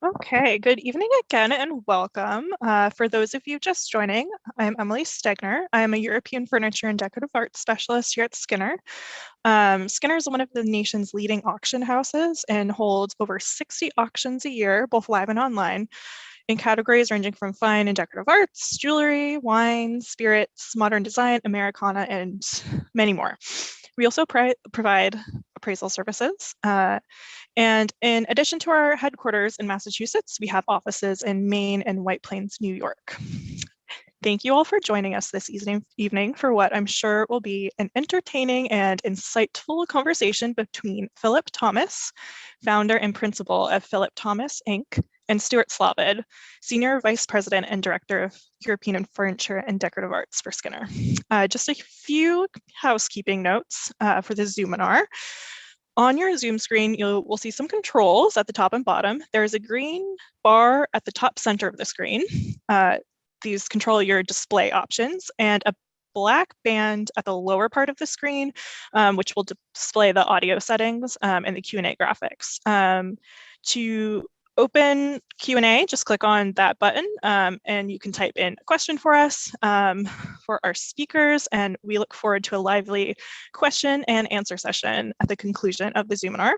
Okay, good evening again and welcome. For those of you just joining, I'm Emily Stegner. I am a European furniture and decorative arts specialist here at Skinner. Skinner is one of the nation's leading auction houses and holds over 60 auctions a year, both live and online, in categories ranging from fine and decorative arts, jewelry, wine, spirits, modern design, Americana, and many more. We also provide appraisal services. And in addition to our headquarters in Massachusetts, we have offices in Maine and White Plains, New York. Thank you all for joining us this evening for what I'm sure will be an entertaining and insightful conversation between Phillip Thomas, founder and principal of Phillip Thomas, Inc., and Stuart Slavid, Senior Vice President and Director of European Furniture and Decorative Arts for Skinner. Just a few housekeeping notes for the Zoominar. On your Zoom screen, you will see some controls at the top and bottom. There is a green bar at the top center of the screen. These control your display options, and a black band at the lower part of the screen, which will display the audio settings and the Q&A graphics. To open Q&A, just click on that button and you can type in a question for us, for our speakers, and we look forward to a lively question and answer session at the conclusion of the Zoominar.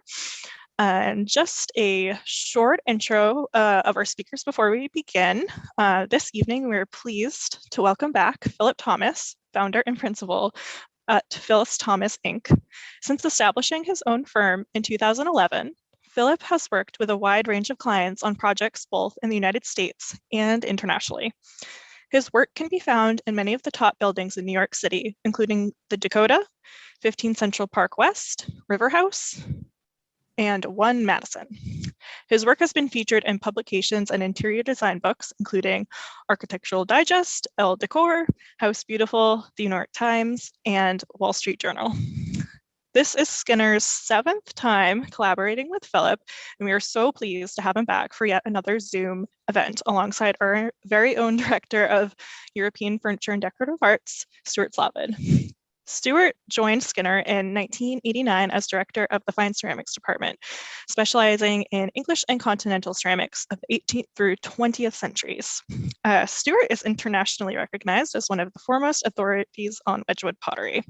And just a short intro of our speakers before we begin. This evening, we're pleased to welcome back Phillip Thomas, founder and principal at Phillip Thomas, Inc. Since establishing his own firm in 2011, Phillip has worked with a wide range of clients on projects both in the United States and internationally. His work can be found in many of the top buildings in New York City, including the Dakota, 15 Central Park West, River House, and 1 Madison. His work has been featured in publications and interior design books, including Architectural Digest, Elle Decor, House Beautiful, the New York Times, and Wall Street Journal. This is Skinner's 7th time collaborating with Phillip, and we are so pleased to have him back for yet another Zoom event alongside our very own Director of European Furniture and Decorative Arts, Stuart Slavid. Stuart joined Skinner in 1989 as director of the Fine Ceramics Department, specializing in English and continental ceramics of the 18th through 20th centuries. Stuart is internationally recognized as one of the foremost authorities on Wedgwood pottery.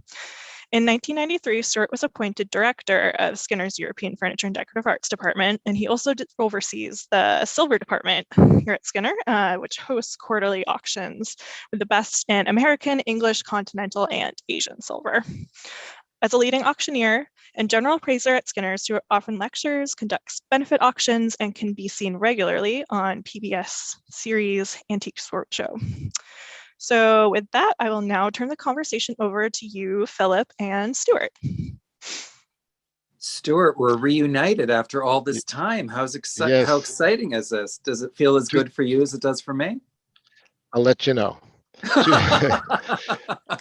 In 1993, Stuart was appointed director of Skinner's European Furniture and Decorative Arts Department, and he also oversees the Silver Department here at Skinner, which hosts quarterly auctions with the best in American, English, continental, and Asian silver. As a leading auctioneer and general appraiser at Skinner, Stuart often lectures, conducts benefit auctions, and can be seen regularly on PBS series Antiques Roadshow. So with that, I will now turn the conversation over to you, Phillip and Stuart. Stuart, we're reunited after all this time. How exciting is this? Does it feel as good for you as it does for me? I'll let you know.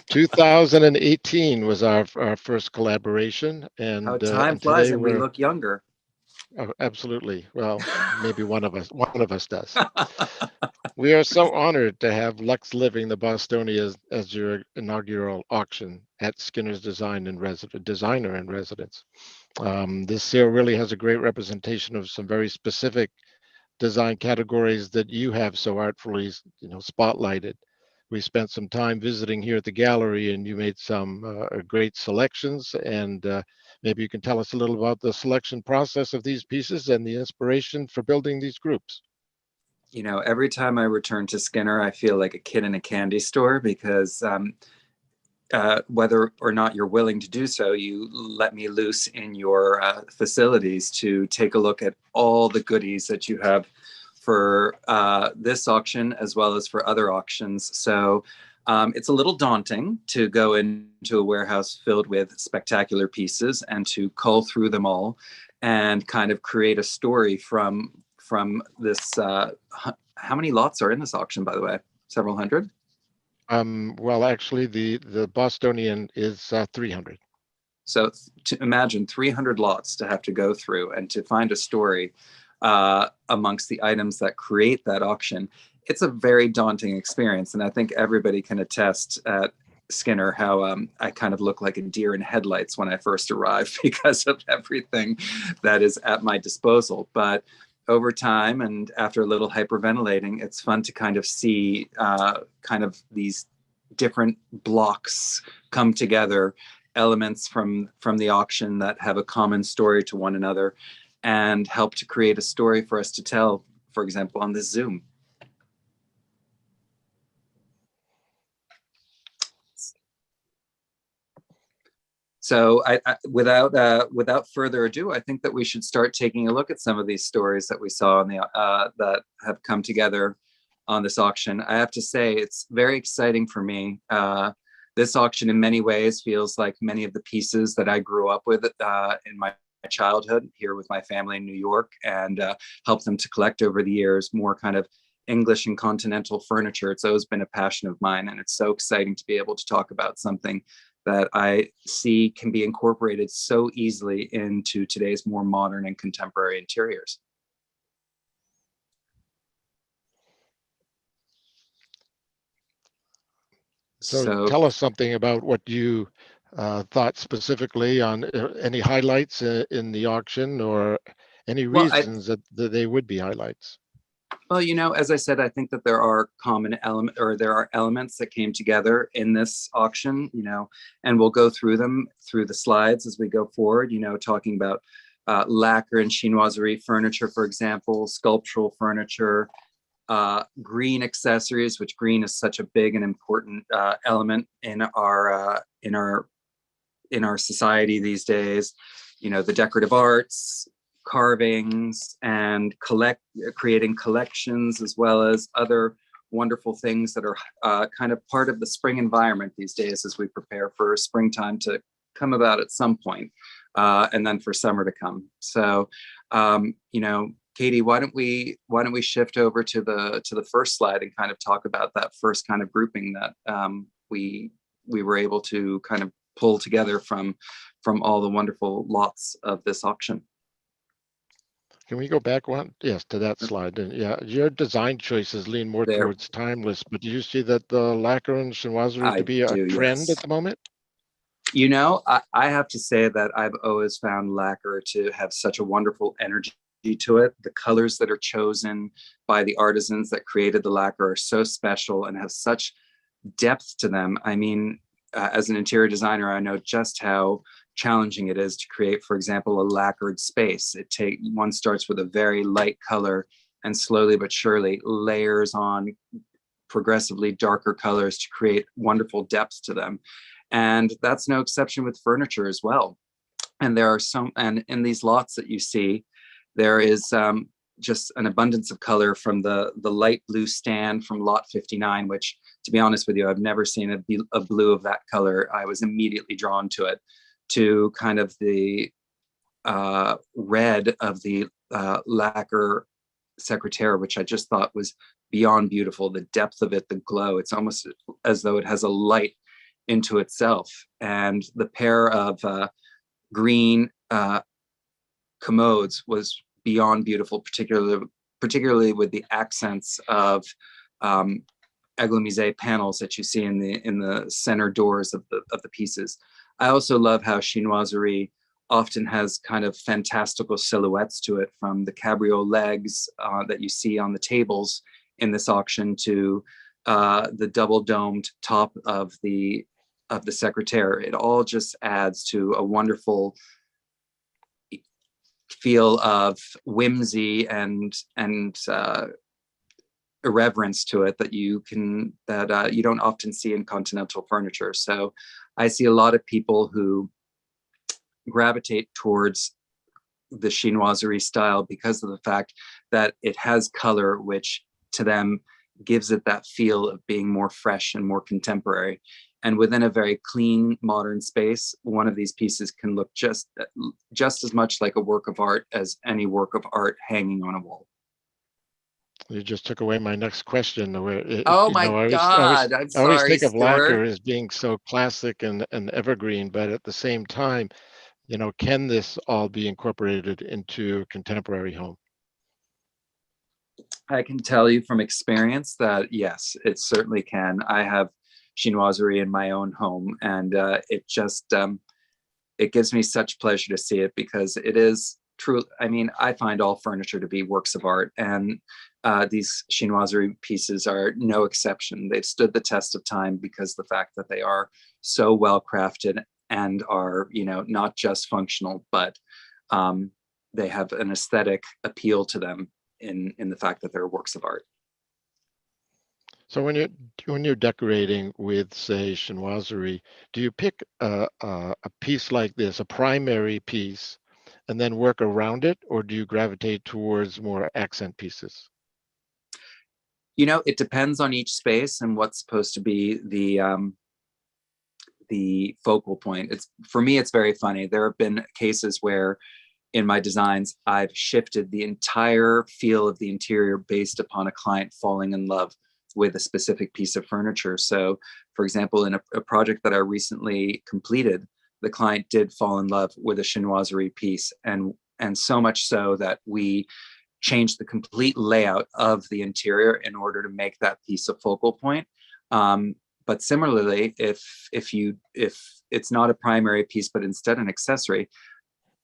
2018 was our first collaboration, and how time flies, and we look younger. Oh, absolutely. Well, maybe one of us does. We are so honored to have Luxe Living, the Bostonians, as your inaugural auction at Skinner's Designer in Residence. This year really has a great representation of some very specific design categories that you have so artfully, spotlighted. We spent some time visiting here at the gallery, and you made some great selections, and maybe you can tell us a little about the selection process of these pieces and the inspiration for building these groups. Every time I return to Skinner, I feel like a kid in a candy store, because whether or not you're willing to do so, you let me loose in your facilities to take a look at all the goodies that you have for this auction as well as for other auctions. So it's a little daunting to go into a warehouse filled with spectacular pieces and to cull through them all and kind of create a story from this. How many lots are in this auction, by the way? Several hundred? Well, actually, the Bostonian is 300. So to imagine 300 lots to have to go through and to find a story amongst the items that create that auction, it's a very daunting experience. And I think everybody can attest at Skinner how I kind of look like a deer in headlights when I first arrived because of everything that is at my disposal. But over time and after a little hyperventilating, it's fun to kind of see kind of these different blocks come together, elements from the auction that have a common story to one another and help to create a story for us to tell, for example, on this Zoom. So without further ado, I think that we should start taking a look at some of these stories that we saw in the that have come together on this auction. I have to say it's very exciting for me. This auction in many ways feels like many of the pieces that I grew up with in my childhood here with my family in New York, and helped them to collect over the years, more kind of English and continental furniture. It's always been a passion of mine, and it's so exciting to be able to talk about something that I see can be incorporated so easily into today's more modern and contemporary interiors. So tell us something about what you thought specifically on any highlights in the auction, or any reasons that they would be highlights. Well, you know, as I said, I think that there are there are elements that came together in this auction, you know, and we'll go through them through the slides as we go forward, you know, talking about lacquer and chinoiserie furniture, for example, sculptural furniture, green accessories, which green is such a big and important element in our society these days, you know, the decorative arts, carvings, and creating collections, as well as other wonderful things that are kind of part of the spring environment these days as we prepare for springtime to come about at some point, and then for summer to come. So, you know, Katie, why don't we shift over to the first slide and kind of talk about that first kind of grouping that we were able to kind of pull together from all the wonderful lots of this auction. Can we go back one? Yes, to that slide. And yeah, your design choices lean more towards timeless, but do you see that the lacquer and chinoiserie to be a trend at the moment? You know, I have to say that I've always found lacquer to have such a wonderful energy to it. The colors that are chosen by the artisans that created the lacquer are so special and have such depth to them. I mean, as an interior designer, I know just how challenging it is to create, for example, a lacquered space. One starts with a very light color and slowly but surely layers on progressively darker colors to create wonderful depth to them. And that's no exception with furniture as well. And and in these lots that you see, there is just an abundance of color from the light blue stand from lot 59, which, to be honest with you, I've never seen a blue of that color. I was immediately drawn to it, to kind of the red of the lacquer secretaire, which I just thought was beyond beautiful. The depth of it, the glow, it's almost as though it has a light into itself. And the pair of green commodes was beyond beautiful, particularly with the accents of Eglomise panels that you see in the center doors of the pieces. I also love how chinoiserie often has kind of fantastical silhouettes to it, from the cabriole legs that you see on the tables in this auction to the double domed top of the secretaire. It all just adds to a wonderful feel of whimsy and irreverence to it that you don't often see in continental furniture. So I see a lot of people who gravitate towards the chinoiserie style because of the fact that it has color, which to them gives it that feel of being more fresh and more contemporary. And within a very clean, modern space, one of these pieces can look just as much like a work of art as any work of art hanging on a wall. You just took away my next question. Oh my God! I'm sorry, I always think of Stuart. lacquer as being so classic and evergreen, but at the same time, you know, can this all be incorporated into a contemporary home? I can tell you from experience that yes, it certainly can. I have chinoiserie in my own home, and it gives me such pleasure to see it, because it is true. I mean, I find all furniture to be works of art, and these chinoiserie pieces are no exception. They've stood the test of time because the fact that they are so well crafted and are, you know, not just functional, but they have an aesthetic appeal to them in the fact that they're works of art. So when you're decorating with, say, chinoiserie, do you pick a piece like this, a primary piece, and then work around it, or do you gravitate towards more accent pieces? You know, it depends on each space and what's supposed to be the focal point. It's, for me, it's very funny. There have been cases where in my designs, I've shifted the entire feel of the interior based upon a client falling in love with a specific piece of furniture. So, for example, in a project that I recently completed, the client did fall in love with a chinoiserie piece, and so much so that we changed the complete layout of the interior in order to make that piece a focal point. But similarly, if it's not a primary piece, but instead an accessory,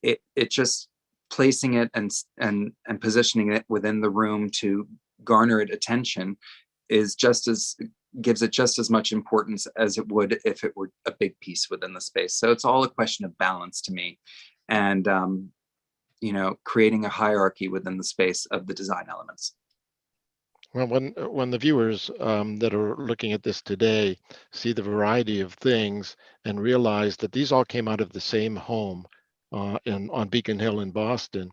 it just placing it and positioning it within the room to garner it attention is just as, gives it just as much importance as it would if it were a big piece within the space. So it's all a question of balance to me, and you know, creating a hierarchy within the space of the design elements. Well, when the viewers that are looking at this today see the variety of things and realize that these all came out of the same home on Beacon Hill in Boston,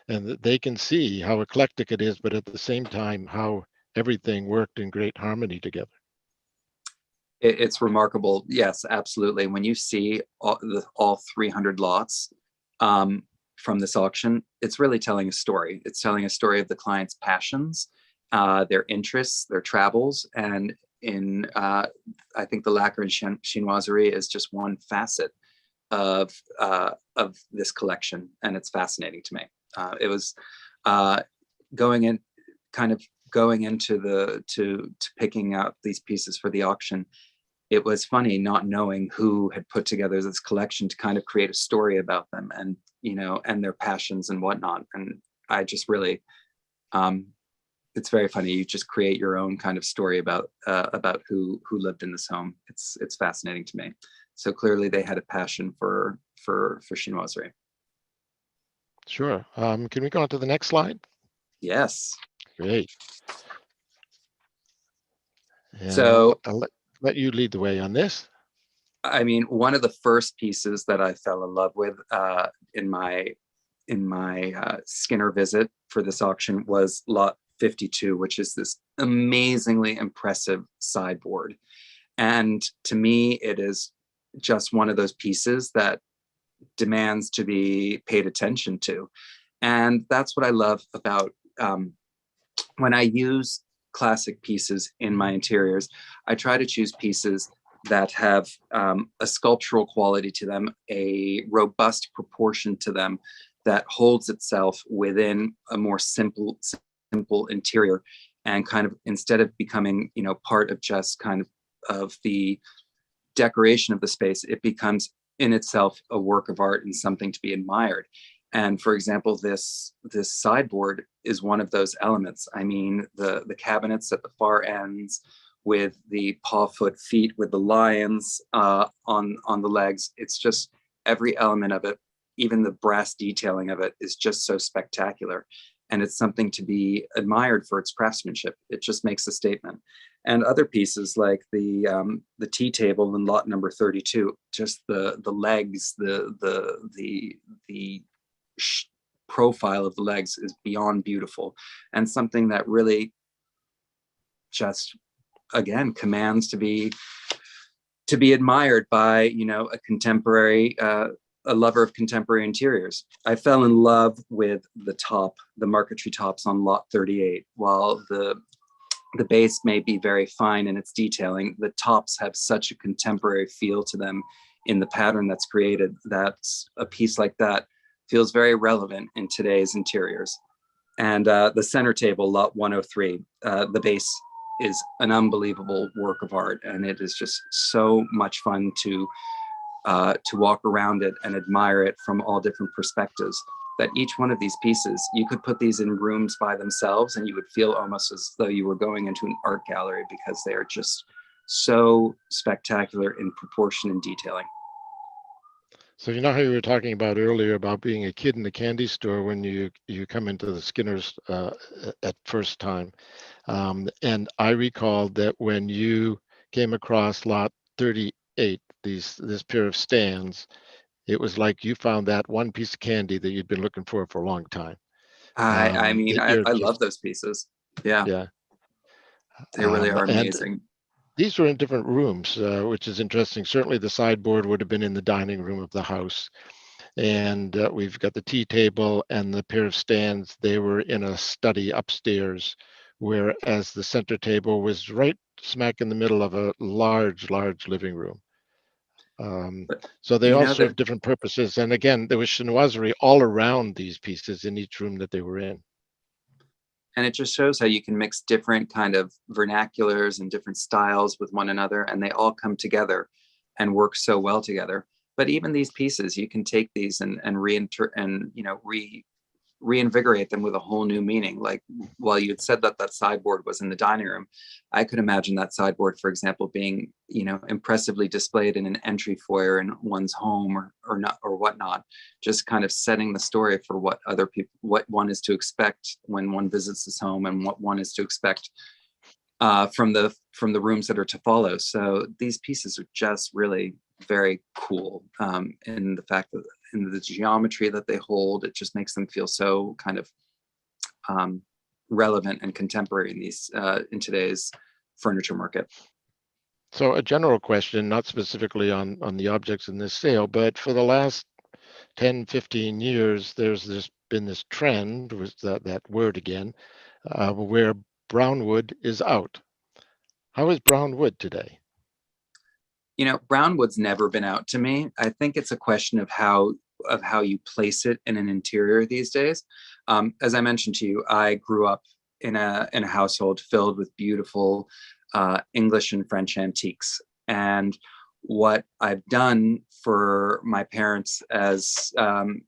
and that they can see how eclectic it is, but at the same time, how everything worked in great harmony together. It's remarkable. Yes, absolutely. When you see all 300 lots from this auction, it's really telling a story. It's telling a story of the client's passions, their interests, their travels, and in I think the lacquer and chinoiserie is just one facet of this collection, and it's fascinating to me. It was going in, kind of going into to picking out these pieces for the auction. It was funny not knowing who had put together this collection to kind of create a story about them, and, you know, and their passions and whatnot. And I just really, it's very funny. You just create your own kind of story about who lived in this home. It's fascinating to me. So clearly they had a passion for chinoiserie. Sure. Can we go on to the next slide? Yes. Great. And So I'll let you lead the way on this. I mean, one of the first pieces that I fell in love with in my Skinner visit for this auction was lot 52, which is this amazingly impressive sideboard. And to me, it is just one of those pieces that demands to be paid attention to. And that's what I love about when I use classic pieces in my interiors. I try to choose pieces that have a sculptural quality to them, a robust proportion to them that holds itself within a more simple interior, and kind of, instead of becoming, you know, part of just kind of the decoration of the space, it becomes in itself a work of art and something to be admired. And for example, this sideboard is one of those elements. I mean, the cabinets at the far ends with the paw foot feet with the lions on the legs. It's just every element of it, even the brass detailing of it, is just so spectacular. And it's something to be admired for its craftsmanship. It just makes a statement. And other pieces like the tea table in lot number 32, just the legs, the profile of the legs is beyond beautiful, and something that really just, again, commands to be admired by, you know, a contemporary, a lover of contemporary interiors. I fell in love with the marquetry tops on lot 38. While the base may be very fine in its detailing, the tops have such a contemporary feel to them in the pattern that's created, that a piece like that feels very relevant in today's interiors. And the center table, lot 103, the base is an unbelievable work of art, and it is just so much fun to walk around it and admire it from all different perspectives. that each one of these pieces, you could put these in rooms by themselves and you would feel almost as though you were going into an art gallery, because they are just so spectacular in proportion and detailing. So you know how you were talking about earlier about being a kid in the candy store when you come into the Skinners at first time. And I recall that when you came across lot 38, this pair of stands, it was like you found that one piece of candy that you'd been looking for a long time. I mean, That you're I love just, those pieces. Yeah, yeah. they really are And amazing. these were in different rooms, which is interesting. Certainly the sideboard would have been in the dining room of the house. And we've got the tea table and the pair of stands. They were in a study upstairs, whereas the center table was right smack in the middle of a large living room. But So they you all know serve that, different purposes. And again, there was chinoiserie all around these pieces in each room that they were in. and it just shows how you can mix different kind of vernaculars and different styles with one another, and they all come together and work so well together. But even these pieces, you can take these and reinvigorate them with a whole new meaning. Like, while you had said that that sideboard was in the dining room, I could imagine that sideboard, for example, being, impressively displayed in an entry foyer in one's home or not, or whatnot, just kind of setting the story for what other people, what one is to expect when one visits this home, and what one is to expect from the rooms that are to follow. So these pieces are just really very cool in the fact that in the geometry that they hold, it just makes them feel so kind of relevant and contemporary in these in today's furniture market. So a general question, not specifically on the objects in this sale, but for the last 10, 15 years, there's been this trend, was that word again, where brown wood is out. How is brown wood today? Brown wood's never been out to me. I think it's a question of how you place it in an interior these days. As I mentioned to you, I grew up in a household filled with beautiful English and French antiques. And what I've done for my parents as the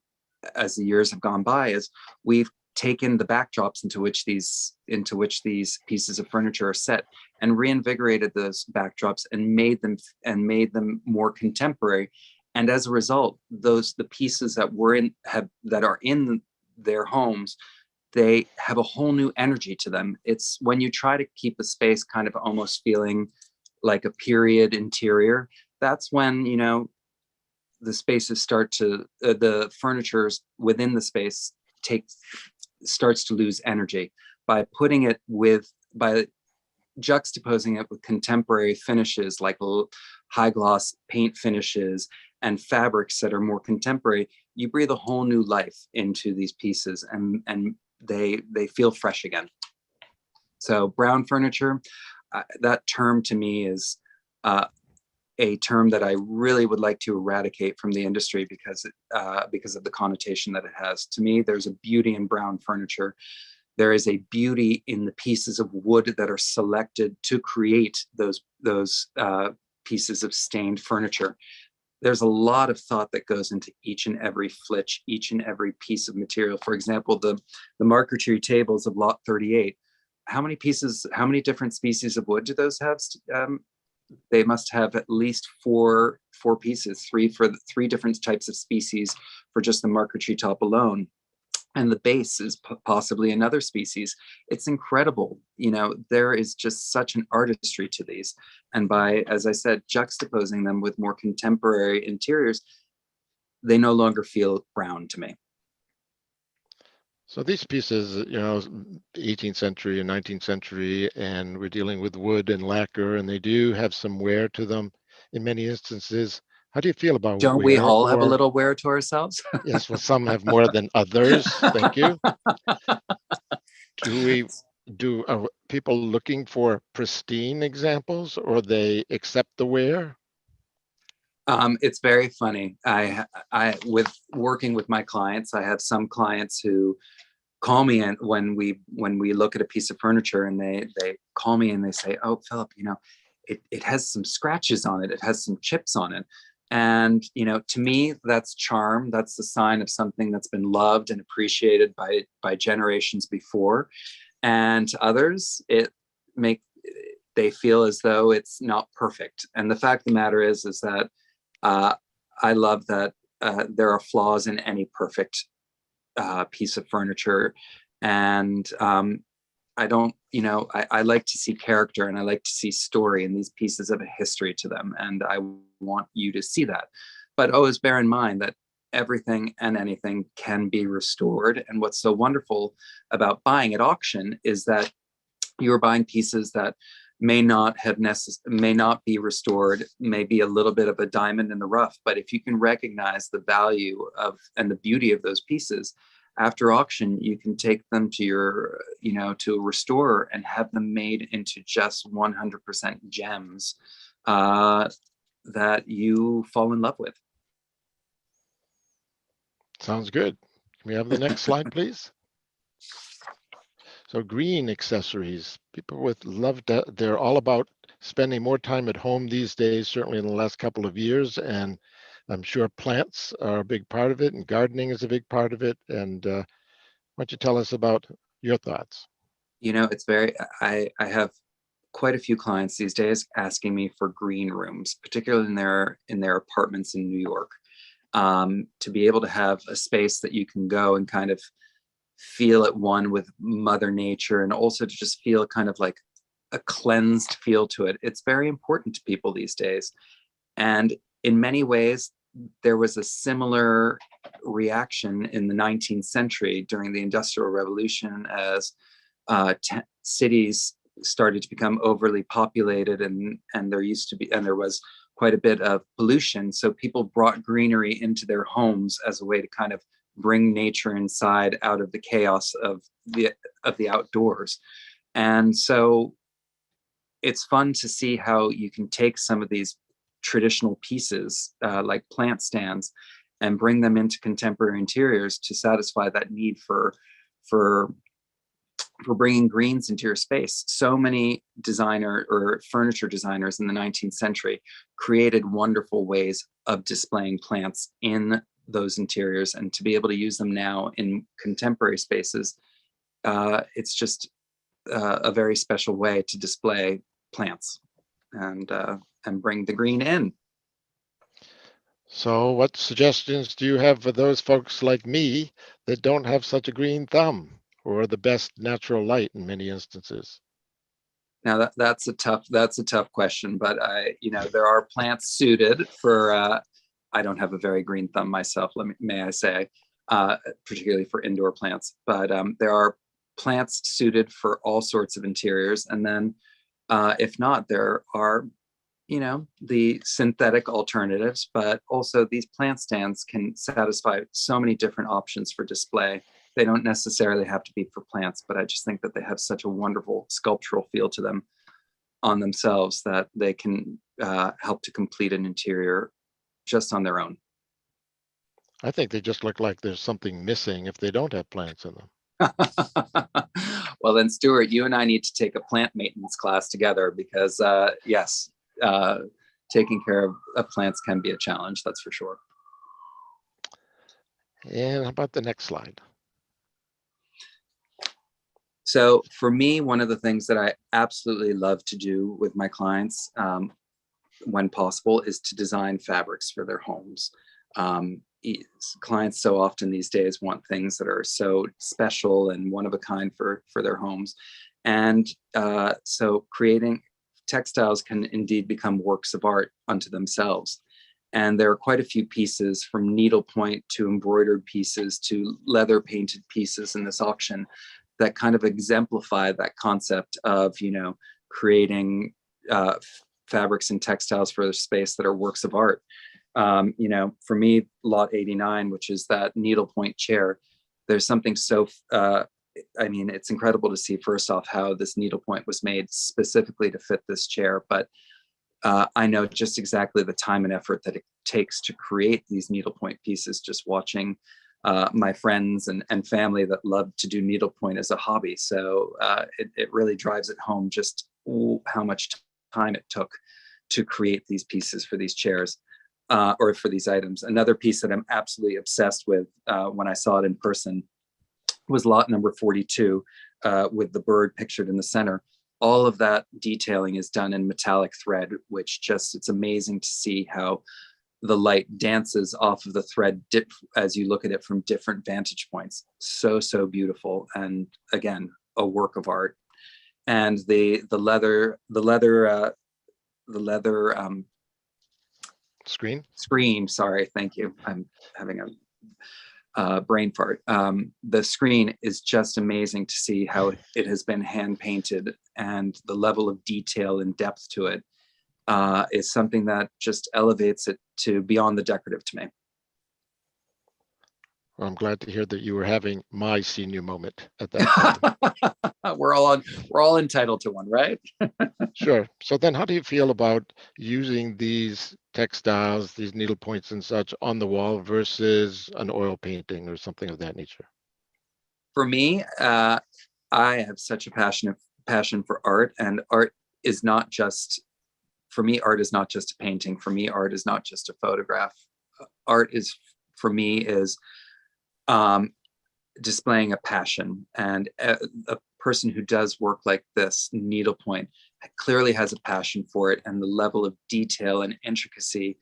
years have gone by is we've taken the backdrops into which these pieces of furniture are set, and reinvigorated those backdrops and made them more contemporary. And as a result, the pieces that are in their homes, they have a whole new energy to them. It's when you try to keep the space kind of almost feeling like a period interior, that's when the spaces start to the furnitures within the space starts to lose energy by juxtaposing it with contemporary finishes like high gloss paint finishes and fabrics that are more contemporary. You breathe a whole new life into these pieces, and they feel fresh again. So brown furniture, that term to me is a term that I really would like to eradicate from the industry because of the connotation that it has. To me, there's a beauty in brown furniture. There is a beauty in the pieces of wood that are selected to create those pieces of stained furniture. There's a lot of thought that goes into each and every flitch, each and every piece of material. For example, the marquetry tables of lot 38. How many different species of wood do those have? They must have at least four pieces, three different types of species for just the marquetry top alone. And the base is possibly another species. It's incredible. There is just such an artistry to these. And by, as I said, juxtaposing them with more contemporary interiors, they no longer feel brown to me. So these pieces, 18th century and 19th century, and we're dealing with wood and lacquer, and they do have some wear to them in many instances. How do you feel about Don't we wear? all have a little wear to ourselves? Yes, well, some have more than others. Thank you. Are people looking for pristine examples, or they accept the wear? It's very funny. I with working with my clients, I have some clients who call me and when we look at a piece of furniture, and they call me and they say, "Oh, Phillip, it has some scratches on it. It has some chips on it." And, to me, that's charm. That's the sign of something that's been loved and appreciated by generations before. And to others, they feel as though it's not perfect. And the fact of the matter is that I love that there are flaws in any perfect piece of furniture. And I don't, I like to see character, and I like to see story, and these pieces have a history to them. And I want you to see that. But always bear in mind that everything and anything can be restored. And what's so wonderful about buying at auction is that you're buying pieces that may not be restored, may be a little bit of a diamond in the rough. But if you can recognize the value of and the beauty of those pieces, after auction, you can take them to to a restorer and have them made into just 100% gems that you fall in love with. Sounds good. Can we have the next slide, please? So green accessories, people they're all about spending more time at home these days, certainly in the last couple of years. And I'm sure plants are a big part of it, and gardening is a big part of it. And why don't you tell us about your thoughts? I have quite a few clients these days asking me for green rooms, particularly in their apartments in New York, to be able to have a space that you can go and kind of feel at one with Mother Nature, and also to just feel kind of like a cleansed feel to it. It's very important to people these days. And in many ways, there was a similar reaction in the 19th century during the Industrial Revolution as cities started to become overly populated, and there was quite a bit of pollution. So people brought greenery into their homes as a way to kind of bring nature inside out of the chaos of the outdoors. And so it's fun to see how you can take some of these traditional pieces like plant stands and bring them into contemporary interiors to satisfy that need for bringing greens into your space. So many furniture designers in the 19th century created wonderful ways of displaying plants in those interiors, and to be able to use them now in contemporary spaces, it's just a very special way to display plants and bring the green in. So what suggestions do you have for those folks like me that don't have such a green thumb or the best natural light in many instances? Now that's a tough question, but there are plants suited for. I don't have a very green thumb myself, may I say, particularly for indoor plants. But there are plants suited for all sorts of interiors, and then if not, there are the synthetic alternatives. But also these plant stands can satisfy so many different options for display. They don't necessarily have to be for plants, but I just think that they have such a wonderful sculptural feel to them on themselves that they can help to complete an interior just on their own. I think they just look like there's something missing if they don't have plants in them. Well, then, Stuart, you and I need to take a plant maintenance class together, because yes, taking care of plants can be a challenge, that's for sure. And how about the next slide? So for me, one of the things that I absolutely love to do with my clients when possible is to design fabrics for their homes. Clients so often these days want things that are so special and one of a kind for their homes. And so creating textiles can indeed become works of art unto themselves. And there are quite a few pieces, from needlepoint to embroidered pieces to leather painted pieces in this auction, that kind of exemplify that concept of, creating fabrics and textiles for the space that are works of art. For me, lot 89, which is that needlepoint chair, there's something so, it's incredible to see, first off, how this needlepoint was made specifically to fit this chair. But I know just exactly the time and effort that it takes to create these needlepoint pieces, just watching my friends and family that love to do needlepoint as a hobby. So it really drives it home just how much time it took to create these pieces for these chairs. or for these items. Another piece that I'm absolutely obsessed with when I saw it in person was lot number 42 with the bird pictured in the center. All of that detailing is done in metallic thread, which just, it's amazing to see how the light dances off of the thread as you look at it from different vantage points. So, so beautiful. And again, a work of art. And the leather screen, sorry, thank you. I'm having a brain fart. The screen is just amazing to see how it has been hand painted, and the level of detail and depth to it is something that just elevates it to beyond the decorative to me. Well, I'm glad to hear that you were having my senior moment at that time. We're all entitled to one, right? Sure. So then how do you feel about using these textiles, these needle points and such on the wall versus an oil painting or something of that nature? For me, I have such a passion for art, and art is not just, for me, art is not just a painting. For me, art is not just a photograph. Art is, for me, is displaying a passion, and a person who does work like this needlepoint clearly has a passion for it, and the level of detail and intricacy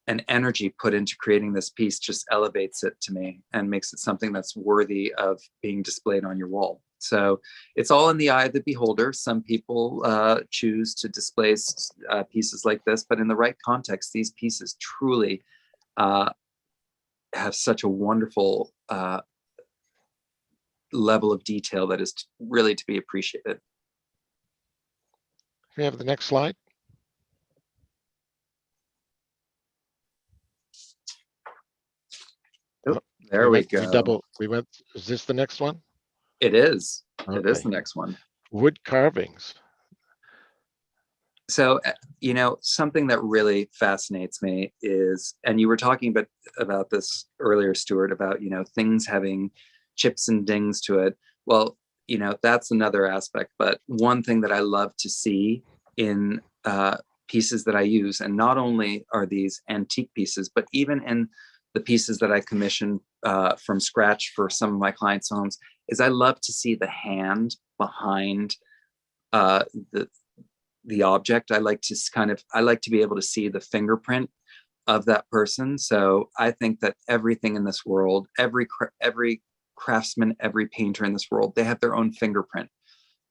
and energy put into creating this piece just elevates it to me and makes it something that's worthy of being displayed on your wall. So it's all in the eye of the beholder. Some people choose to display pieces like this, but in the right context, these pieces truly have such a wonderful level of detail that is really to be appreciated. We have the next slide. Oh, there we go. We went, is this the next one? It is. Okay. It is the next one. Wood carvings. So, you know, something that really fascinates me is, and you were talking about this earlier, Stuart, about, you know, things having chips and dings to it. Well, you know, that's another aspect. But one thing that I love to see in pieces that I use, and not only are these antique pieces, but even in the pieces that I commission from scratch for some of my clients' homes, is I love to see the hand behind the object. I like to be able to see the fingerprint of that person. So I think that everything in this world, every craftsman, every painter in this world, they have their own fingerprint.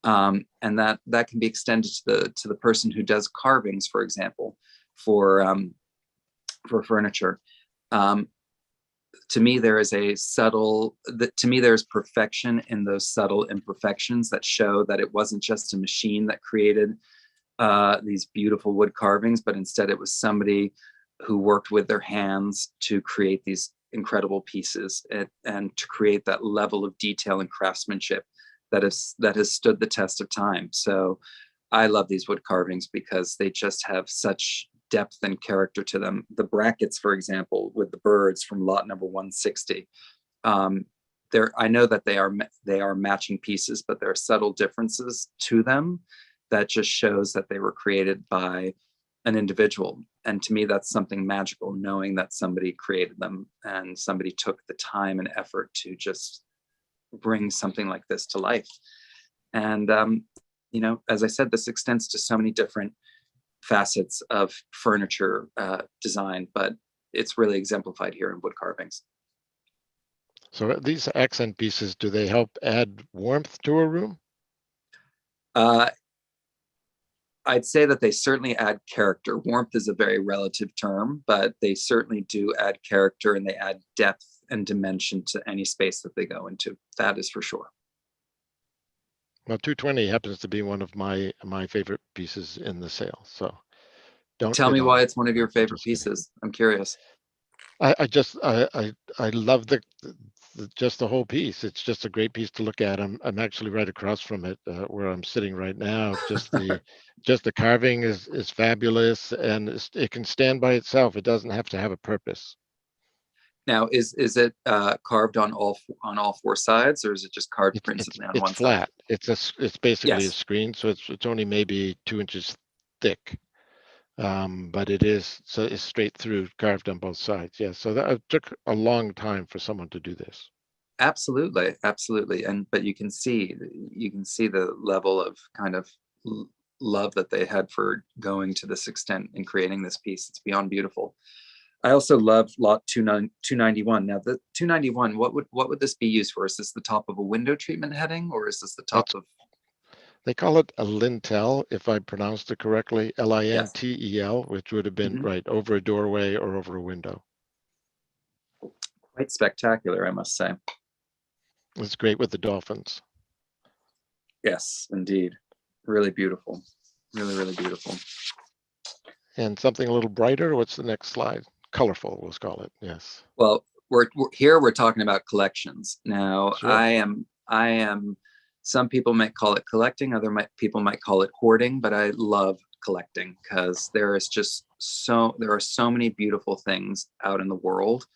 And that can be extended to the person who does carvings, for example, for furniture. To me, there's perfection in those subtle imperfections that show that it wasn't just a machine that created these beautiful wood carvings, but instead it was somebody who worked with their hands to create these incredible pieces and to create that level of detail and craftsmanship that has stood the test of time. So I love these wood carvings because they just have such depth and character to them. The brackets, for example, with the birds from lot number 160, I know that they are matching pieces, but there are subtle differences to them that just shows that they were created by an individual. And to me, that's something magical, knowing that somebody created them and somebody took the time and effort to just bring something like this to life. And, you know, as I said, this extends to so many different facets of furniture design, but it's really exemplified here in wood carvings. So these accent pieces, do they help add warmth to a room? I'd say that they certainly add character. Warmth is a very relative term, but they certainly do add character, and they add depth and dimension to any space that they go into. That is for sure. Well, 220 happens to be one of my favorite pieces in the sale. So don't tell me why it's one of your favorite pieces. I'm curious. I love just the whole piece. It's just a great piece to look at. I'm actually right across from it where I'm sitting right now. Just the carving is fabulous, and it can stand by itself. It doesn't have to have a purpose. Now, is it carved on all four sides, or is it just carved principally on one flat. side? It's basically Yes. a screen, so it's only maybe 2 inches thick. But it's straight through, carved on both sides. Yeah, so that it took a long time for someone to do this. Absolutely, absolutely. But you can see the level of kind of love that they had for going to this extent in creating this piece. It's beyond beautiful. I also love lot 291. Now the 291, what would this be used for? Is this the top of a window treatment heading, or is this the top of? They call it a lintel, if I pronounced it correctly, Yes. Lintel, which would have been right over a doorway or over a window. Quite spectacular, I must say. It's great with the dolphins. Yes, indeed. Really beautiful. Really, really beautiful. And something a little brighter. What's the next slide? Colorful, let's call it. Yes. Well, we're talking about collections. Now, Sure. I am, some people might call it collecting, people might call it hoarding, but I love collecting because there are so many beautiful things out in the world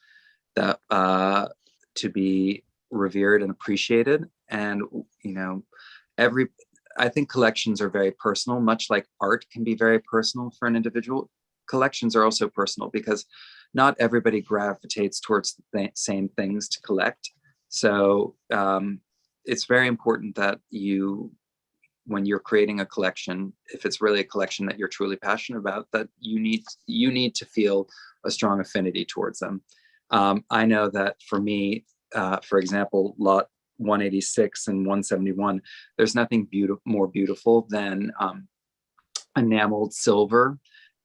that to be revered and appreciated. And, I think collections are very personal, much like art can be very personal for an individual. Collections are also personal because not everybody gravitates towards the same things to collect. So it's very important that when you're creating a collection, if it's really a collection that you're truly passionate about, that you need to feel a strong affinity towards them. I know that for me, for example, lot 186 and 171, there's nothing more beautiful than enameled silver.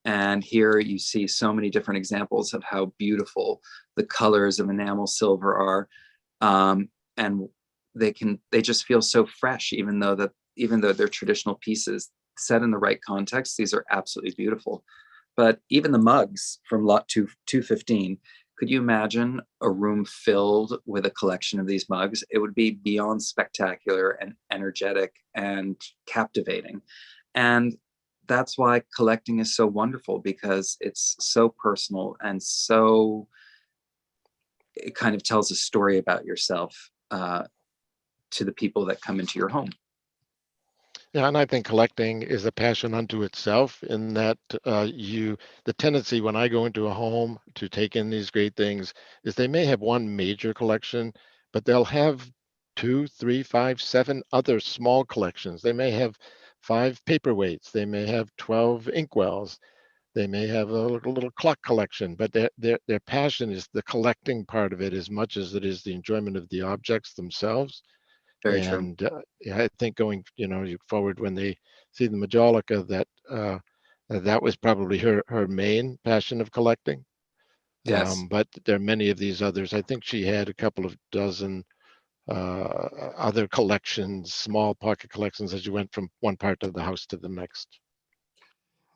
And here you see so many different examples of how beautiful the colors of enamel silver are. And they just feel so fresh, even though they're traditional pieces set in the right context. These are absolutely beautiful. But even the mugs from lot 215, could you imagine a room filled with a collection of these mugs? It would be beyond spectacular and energetic and captivating. And that's why collecting is so wonderful, because it's so personal and it kind of tells a story about yourself to the people that come into your home. Yeah, and I think collecting is a passion unto itself, in that the tendency when I go into a home to take in these great things is they may have one major collection, but they'll have 2, 3, 5, 7 other small collections. They may have 5 paperweights. They may have 12 inkwells. They may have a little clock collection, but their passion is the collecting part of it as much as it is the enjoyment of the objects themselves. Very true. And I think going, forward, when they see the Majolica, that was probably her main passion of collecting. Yes. But there are many of these others. I think she had a couple of dozen other collections, small pocket collections, as you went from one part of the house to the next.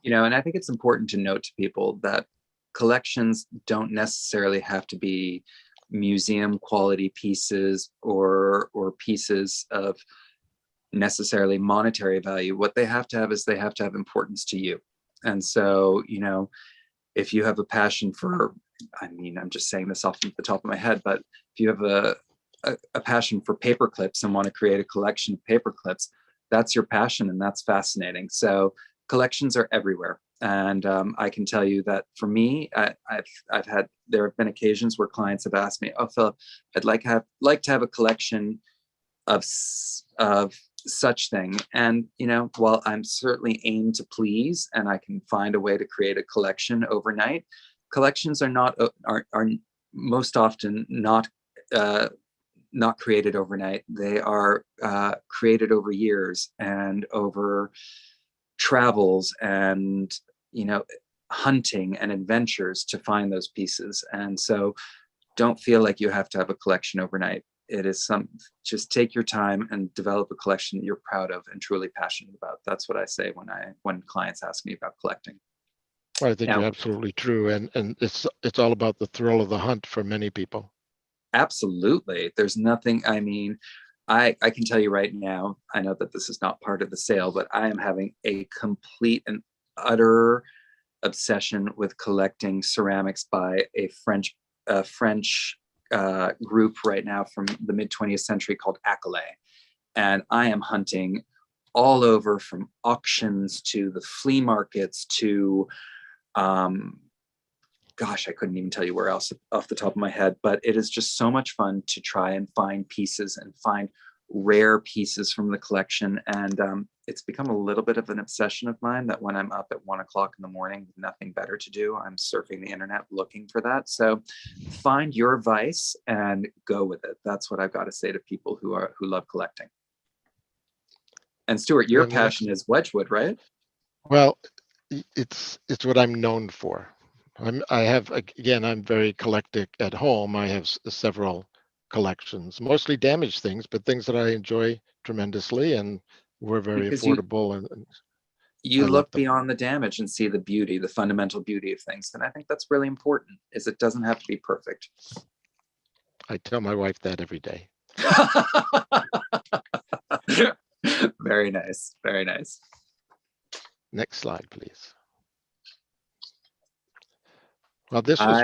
And I think it's important to note to people that collections don't necessarily have to be museum quality pieces or pieces of necessarily monetary value. What they have to have is they have to have importance to you. And so, if you have a passion for, I'm just saying this off the top of my head, but if you have a passion for paper clips and want to create a collection of paper clips, that's your passion, and that's fascinating. So collections are everywhere. And I can tell you that for me, there have been occasions where clients have asked me, "Oh, Phillip, I'd like to have a collection of such thing." And while I'm certainly aim to please, and I can find a way to create a collection overnight, collections are most often not created overnight. They are created over years and over travels and hunting and adventures to find those pieces. And so don't feel like you have to have a collection overnight. It is just take your time and develop a collection that you're proud of and truly passionate about. That's what I say when clients ask me about collecting. Well, I think you're absolutely true. And it's all about the thrill of the hunt for many people. Absolutely. There's nothing, I can tell you right now, I know that this is not part of the sale, but I am having a complete and utter obsession with collecting ceramics by a French group right now from the mid 20th century called Accolade. And I am hunting all over, from auctions to the flea markets to Gosh, I couldn't even tell you where else off the top of my head, but it is just so much fun to try and find pieces and find rare pieces from the collection. And it's become a little bit of an obsession of mine that when I'm up at 1 o'clock in the morning with nothing better to do, I'm surfing the internet looking for that. So find your vice and go with it. That's what I've got to say to people who love collecting. And Stuart, your passion is Wedgwood, right? Well, it's what I'm known for. I'm very eclectic at home. I have several collections, mostly damaged things, but things that I enjoy tremendously and were very Because affordable. And you I love look them. beyond the damage and see the beauty, the fundamental beauty of things. And I think that's really important, is it doesn't have to be perfect. I tell my wife that every day. Very nice. Very nice. Next slide, please. Well, this was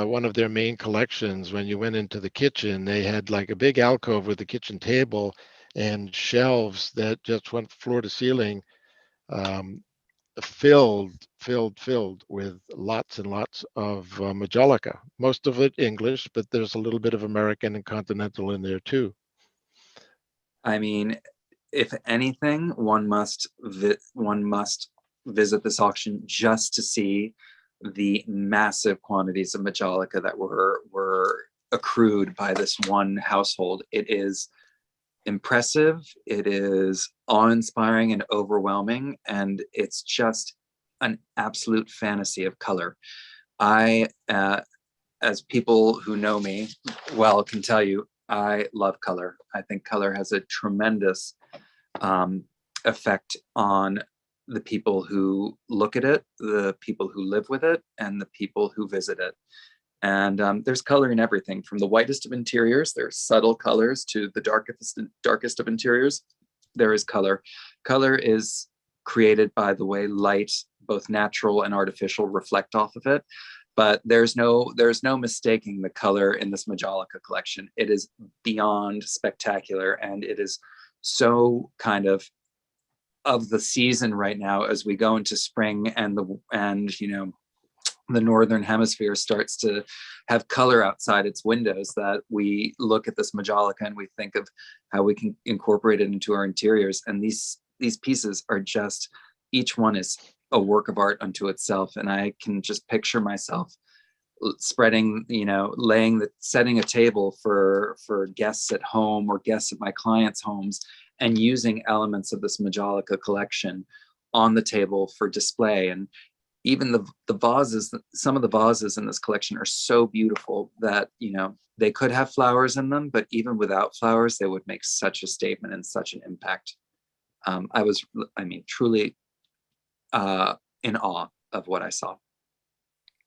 one of their main collections. When you went into the kitchen, they had like a big alcove with a kitchen table and shelves that just went floor to ceiling, filled with lots and lots of Majolica. Most of it English, but there's a little bit of American and continental in there too. I mean, if anything, one must visit this auction just to see the massive quantities of Majolica that were accrued by this one household. It is impressive, it is awe-inspiring and overwhelming, and it's just an absolute fantasy of color. I, as people who know me well can tell you, I love color. I think color has a tremendous effect on the people who look at it, the people who live with it, and the people who visit it. And there's color in everything, from the whitest of interiors, there's subtle colors, to the darkest of interiors, there is color. Color is created by the way light, both natural and artificial, reflect off of it. But there's no mistaking the color in this Majolica collection. It is beyond spectacular, and it is so kind of the season right now as we go into spring, and the northern hemisphere starts to have color outside its windows, that we look at this Majolica and we think of how we can incorporate it into our interiors. And these pieces are just, each one is a work of art unto itself. And I can just picture myself setting a table for guests at home or guests at my clients' homes, and using elements of this Majolica collection on the table for display. And even the vases, some of the vases in this collection are so beautiful that, they could have flowers in them, but even without flowers, they would make such a statement and such an impact. I was truly in awe of what I saw.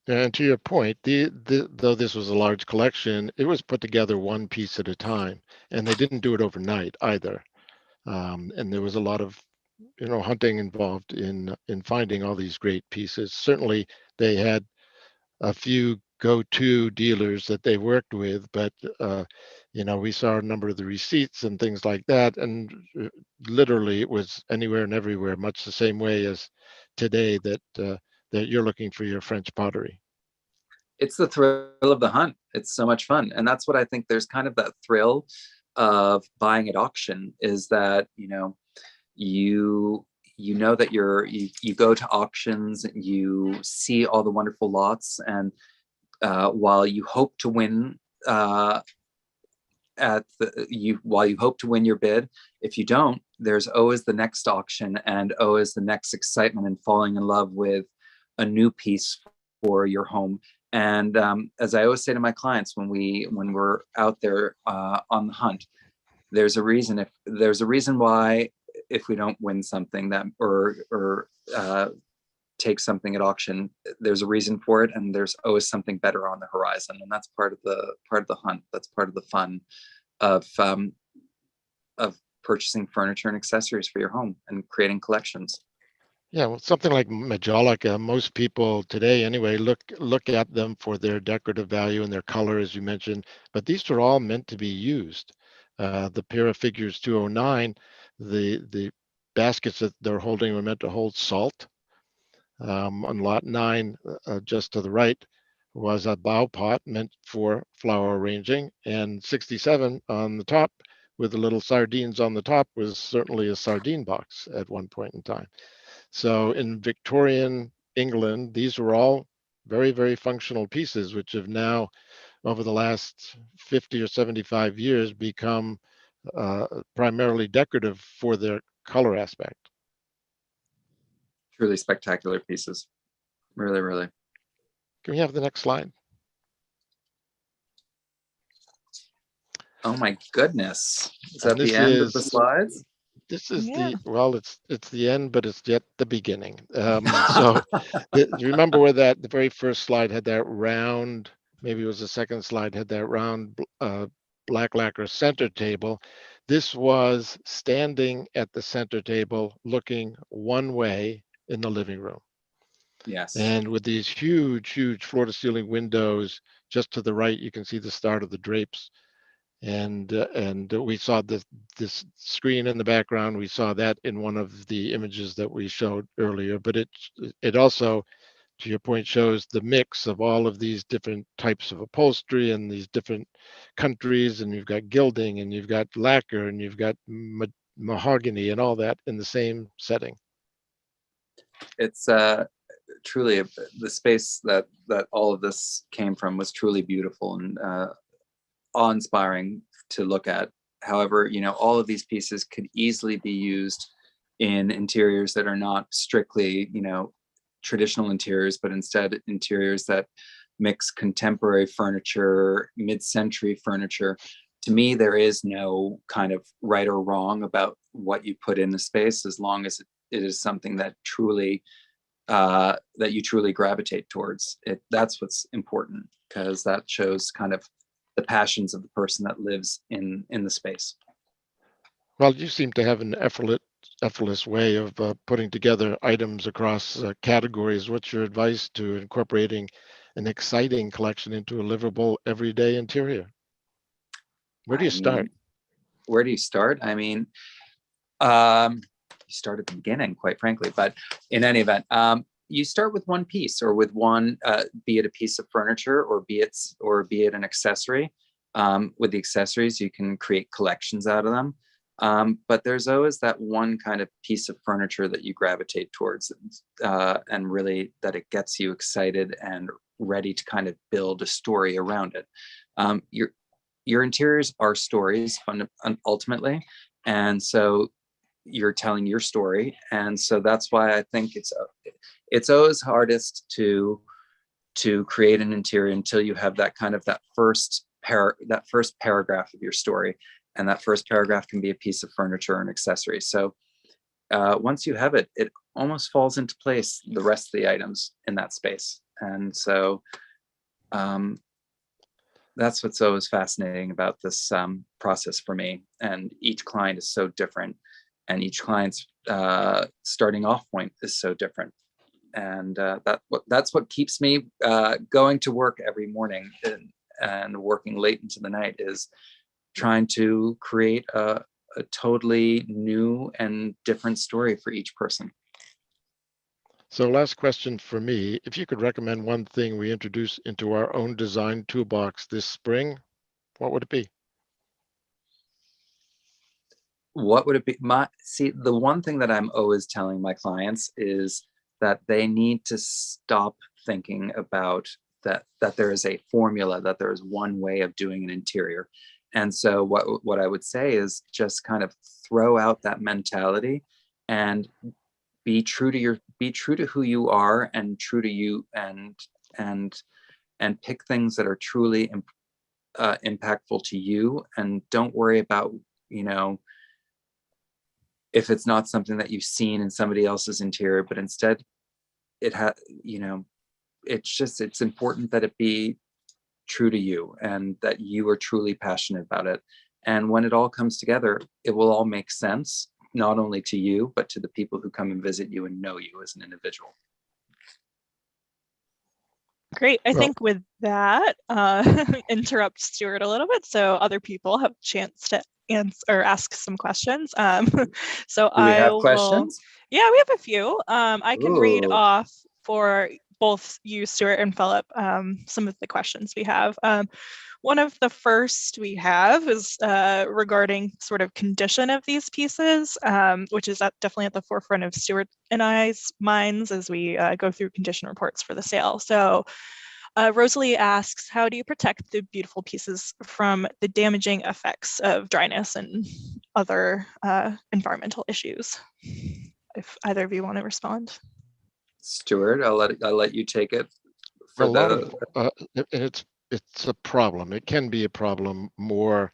And to your point, though this was a large collection, it was put together one piece at a time, and they didn't do it overnight either. And there was a lot of hunting involved in finding all these great pieces. Certainly they had a few go-to dealers that they worked with, but we saw a number of the receipts and things like that, and literally it was anywhere and everywhere, much the same way as today that you're looking for your French pottery. It's the thrill of the hunt. It's so much fun. And that's what I think, there's kind of that thrill of buying at auction, is that you know that you go to auctions, you see all the wonderful lots, and while you hope to win while you hope to win your bid, if you don't, there's always the next auction, and always the next excitement and falling in love with a new piece for your home. And as I always say to my clients, when we're out there on the hunt, there's a reason why, if we don't win something that or take something at auction, there's a reason for it, and there's always something better on the horizon. And that's part of the hunt. That's part of the fun of purchasing furniture and accessories for your home and creating collections. Yeah, well, something like Majolica, most people today anyway look at them for their decorative value and their color, as you mentioned, but these are all meant to be used. The pair of figures 209, the baskets that they're holding are meant to hold salt. On lot 9, just to the right, was a bow pot meant for flower arranging, and 67 on the top with the little sardines on the top was certainly a sardine box at one point in time. So in Victorian England, these were all very, very functional pieces, which have now, over the last 50 or 75 years, become primarily decorative for their color aspect. Truly spectacular pieces. Really, really. Can we have the next slide? Oh my goodness. Is And that the end of the slides? This is Yeah. it's the end, but it's yet the beginning. So remember where the very first slide had that round, maybe it was the second slide, had that round black lacquer center table. This was standing at the center table looking one way in the living room. Yes. And with these huge, huge floor to ceiling windows, just to the right, you can see the start of the drapes. And we saw this screen in the background. We saw that in one of the images that we showed earlier, but it also, to your point, shows the mix of all of these different types of upholstery and these different countries, and you've got gilding and you've got lacquer and you've got mahogany and all that in the same setting. It's truly the space that all of this came from was truly beautiful and awe-inspiring to look at. However, all of these pieces could easily be used in interiors that are not strictly, traditional interiors, but instead interiors that mix contemporary furniture, mid-century furniture. To me, there is no kind of right or wrong about what you put in the space, as long as it is something that truly that you truly gravitate towards it. That's what's important, because that shows kind of the passions of the person that lives in the space. Well, you seem to have an effortless way of putting together items across categories. What's your advice to incorporating an exciting collection into a livable everyday interior? Where do you start? Where do you start? You start at the beginning, quite frankly, but in any event, you start with one piece, or with one, be it a piece of furniture, or be it an accessory. With the accessories, you can create collections out of them. But there's always that one kind of piece of furniture that you gravitate towards, and really that it gets you excited and ready to kind of build a story around it. Your interiors are stories ultimately, and so you're telling your story, and so that's why I think it's always hardest to create an interior until you have that kind of that first paragraph of your story, and that first paragraph can be a piece of furniture or an accessory. So once you have it, it almost falls into place, the rest of the items in that space. And so that's what's always fascinating about this process for me. And each client is so different, and each client's starting off point is so different. And that's what keeps me going to work every morning and working late into the night, is trying to create a totally new and different story for each person. So last question for me, if you could recommend one thing we introduce into our own design toolbox this spring, what would it be? What would it be? The one thing that I'm always telling my clients is that they need to stop thinking about that there is a formula, that there is one way of doing an interior. And so what I would say is just kind of throw out that mentality and be true to who you are, and true to you, and pick things that are truly impactful to you, and don't worry about, if it's not something that you've seen in somebody else's interior, but instead it's important that it be true to you, and that you are truly passionate about it. And when it all comes together, it will all make sense, not only to you, but to the people who come and visit you and know you as an individual. Great. I think with that, interrupt Stuart a little bit so other people have a chance to answer or ask some questions. So Do we have questions? Yeah, we have a few. I can read off for both you, Stuart, and Phillip, some of the questions we have. One of the first we have is regarding sort of condition of these pieces, which is definitely at the forefront of Stuart and I's minds as we go through condition reports for the sale. So Rosalie asks, how do you protect the beautiful pieces from the damaging effects of dryness and other environmental issues? If either of you want to respond. Stuart, I'll let you take it. A lot of it's a problem. It can be a problem more.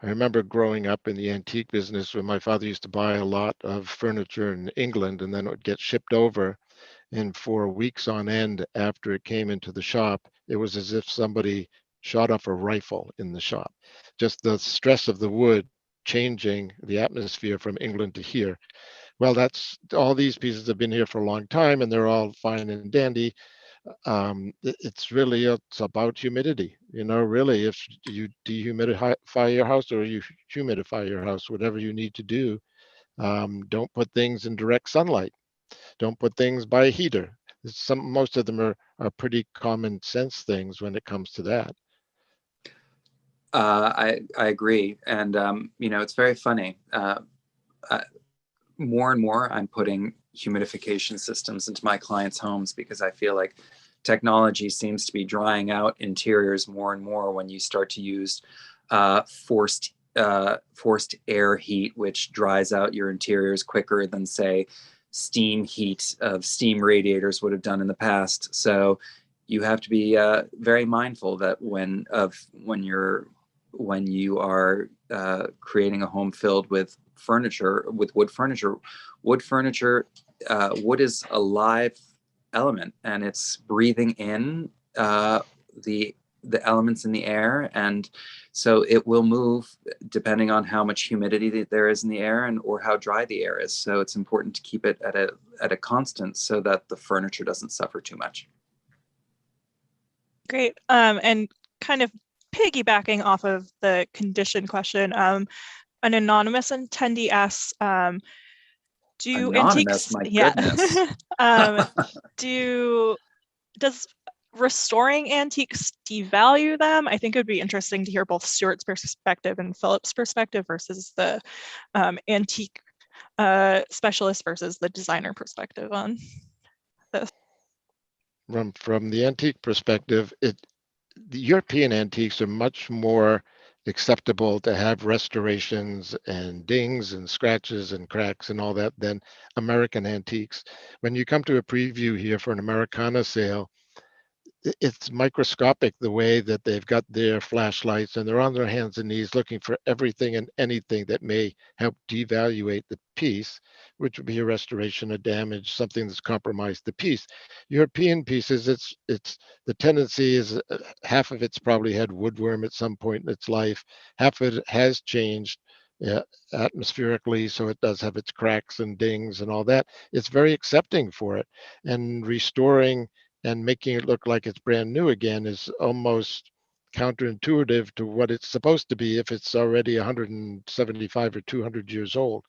I remember growing up in the antique business when my father used to buy a lot of furniture in England, and then it would get shipped over. And for weeks on end after it came into the shop, it was as if somebody shot off a rifle in the shop. Just the stress of the wood changing the atmosphere from England to here. Well, that's all these pieces have been here for a long time and they're all fine and dandy. It's about humidity. Really, if you dehumidify your house or you humidify your house, whatever you need to do, don't put things in direct sunlight. Don't put things by a heater. Most of them are pretty common sense things when it comes to that. I agree, and it's very funny. More and more, I'm putting humidification systems into my clients' homes because I feel like technology seems to be drying out interiors more and more when you start to use forced air heat, which dries out your interiors quicker than, say, steam heat of steam radiators would have done in the past. So you have to be very mindful that when you are creating a home filled with furniture, with wood furniture, wood is a live element, and it's breathing in the elements in the air, and so it will move depending on how much humidity there is in the air or how dry the air is. So it's important to keep it at a constant so that the furniture doesn't suffer too much. Great. And kind of piggybacking off of the condition question, an anonymous attendee asks, do Anonymous, antiques, my yeah, does restoring antiques devalue them? I think it would be interesting to hear both Stuart's perspective and Phillip's perspective versus the antique specialist versus the designer perspective on this. From the antique perspective, the European antiques are much more acceptable to have restorations and dings and scratches and cracks and all that than American antiques. When you come to a preview here for an Americana sale, it's microscopic the way that they've got their flashlights and they're on their hands and knees looking for everything and anything that may help devaluate the piece, which would be a restoration, a damage, something that's compromised the piece. European pieces, it's the tendency is half of it's probably had woodworm at some point in its life, half of it has changed atmospherically, so it does have its cracks and dings and all that. It's very accepting for it, and restoring and making it look like it's brand new again is almost counterintuitive to what it's supposed to be if it's already 175 or 200 years old.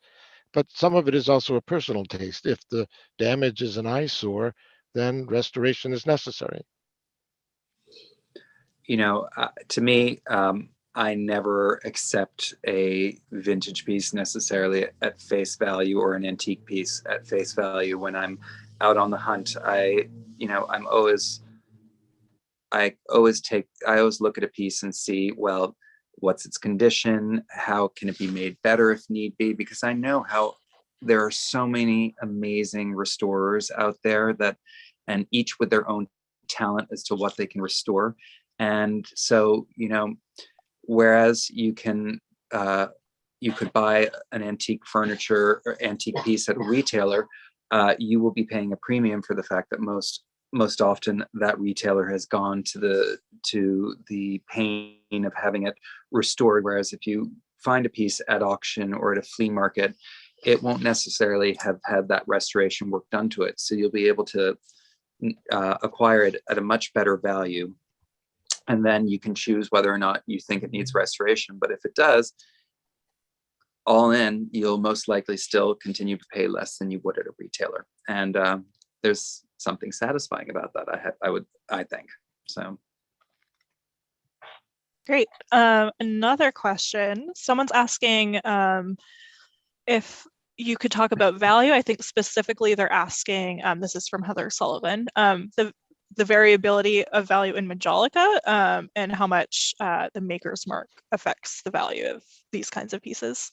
But some of it is also a personal taste. If the damage is an eyesore, then restoration is necessary. To me, I never accept a vintage piece necessarily at face value or an antique piece at face value. When I'm out on the hunt, I always look at a piece and see, well, what's its condition? How can it be made better if need be? Because I know how there are so many amazing restorers out there and each with their own talent as to what they can restore. And so, whereas you could buy an antique furniture or antique piece at a retailer, you will be paying a premium for the fact that most often that retailer has gone to the pain of having it restored. Whereas if you find a piece at auction or at a flea market, it won't necessarily have had that restoration work done to it. So you'll be able to acquire it at a much better value. And then you can choose whether or not you think it needs restoration. But if it does, all in, you'll most likely still continue to pay less than you would at a retailer. And there's something satisfying about that. I think so. Great. Another question. Someone's asking if you could talk about value. I think specifically they're asking, this is from Heather Sullivan, the variability of value in Majolica and how much the maker's mark affects the value of these kinds of pieces.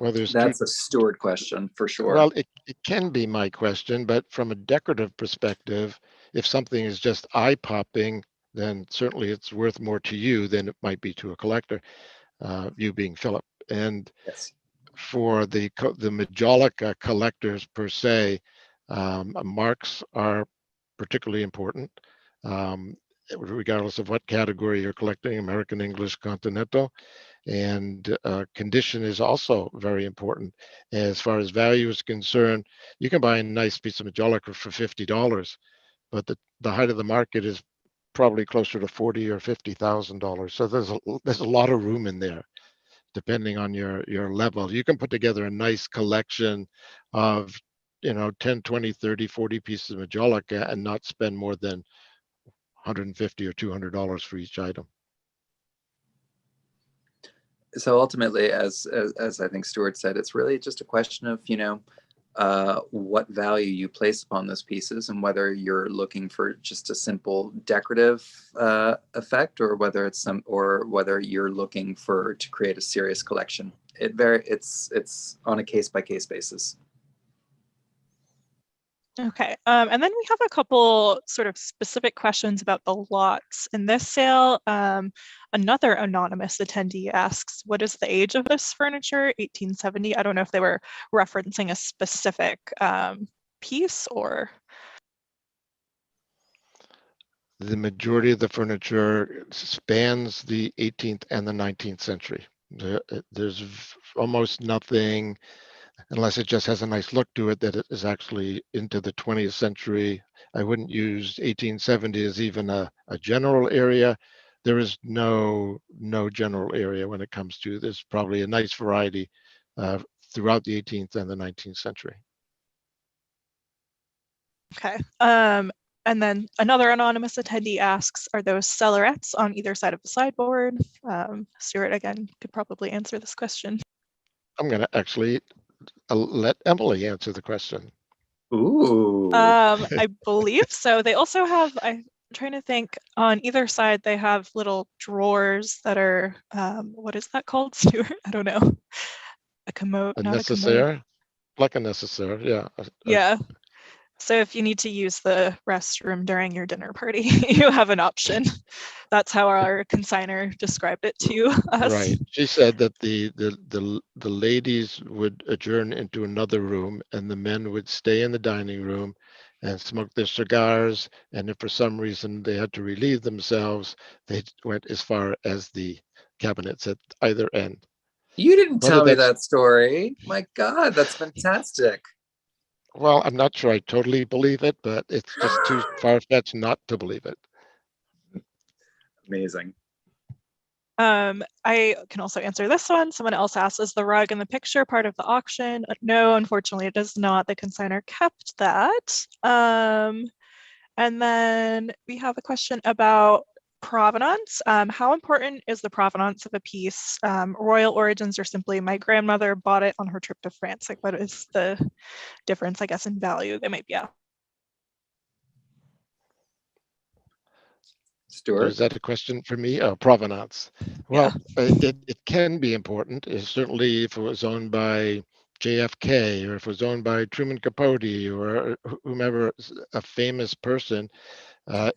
Well, that's a Stuart question for sure. Well, it can be my question, but from a decorative perspective, if something is just eye-popping, then certainly it's worth more to you than it might be to a collector, you being Phillip. And yes. For the Majolica collectors per se, marks are particularly important, regardless of what category you're collecting, American, English, Continental. And condition is also very important. As far as value is concerned, you can buy a nice piece of Majolica for $50, but the height of the market is probably closer to $40,000 or $50,000. So there's a lot of room in there, depending on your level. You can put together a nice collection of 10, 20, 30, 40 pieces of Majolica and not spend more than $150 or $200 for each item. So ultimately, as I think Stuart said, it's really just a question of what value you place upon those pieces, and whether you're looking for just a simple decorative effect, or whether you're looking to create a serious collection. It's on a case-by-case basis. Okay, and then we have a couple sort of specific questions about the lots in this sale. Another anonymous attendee asks, what is the age of this furniture? 1870. I don't know if they were referencing a specific piece or... The majority of the furniture spans the 18th and the 19th century. There's almost nothing, unless it just has a nice look to it, that it is actually into the 20th century. I wouldn't use 1870 as even a general area. There is no general area when it comes to, there's probably a nice variety throughout the 18th and the 19th century. Okay. And then another anonymous attendee asks, are those cellarettes on either side of the sideboard? Stuart, again, could probably answer this question. I'm going to actually let Emily answer the question. Ooh. I believe so. They also have, I'm trying to think, on either side, they have little drawers that are, what is that called, Stuart? I don't know. A commode, A not necessaire? a commode. Like a necessaire, yeah. Yeah. So if you need to use the restroom during your dinner party, you have an option. That's how our consignor described it to us. Right. She said that the ladies would adjourn into another room and the men would stay in the dining room and smoke their cigars. And if for some reason they had to relieve themselves, they went as far as the cabinets at either end. You didn't tell me that story. My God, that's fantastic. Well, I'm not sure I totally believe it, but it's just too far-fetched not to believe it. Amazing. I can also answer this one. Someone else asked, is the rug in the picture part of the auction? No, unfortunately, it does not. The consignor kept that. And then we have a question about provenance. How important is the provenance of a piece? Royal origins, or simply my grandmother bought it on her trip to France? Like, what is the difference, I guess, in value they might be at? Stuart? Is that a question for me? Provenance. Well, yeah. It can be important. Certainly if it was owned by JFK, or if it was owned by Truman Capote, or whomever, a famous person,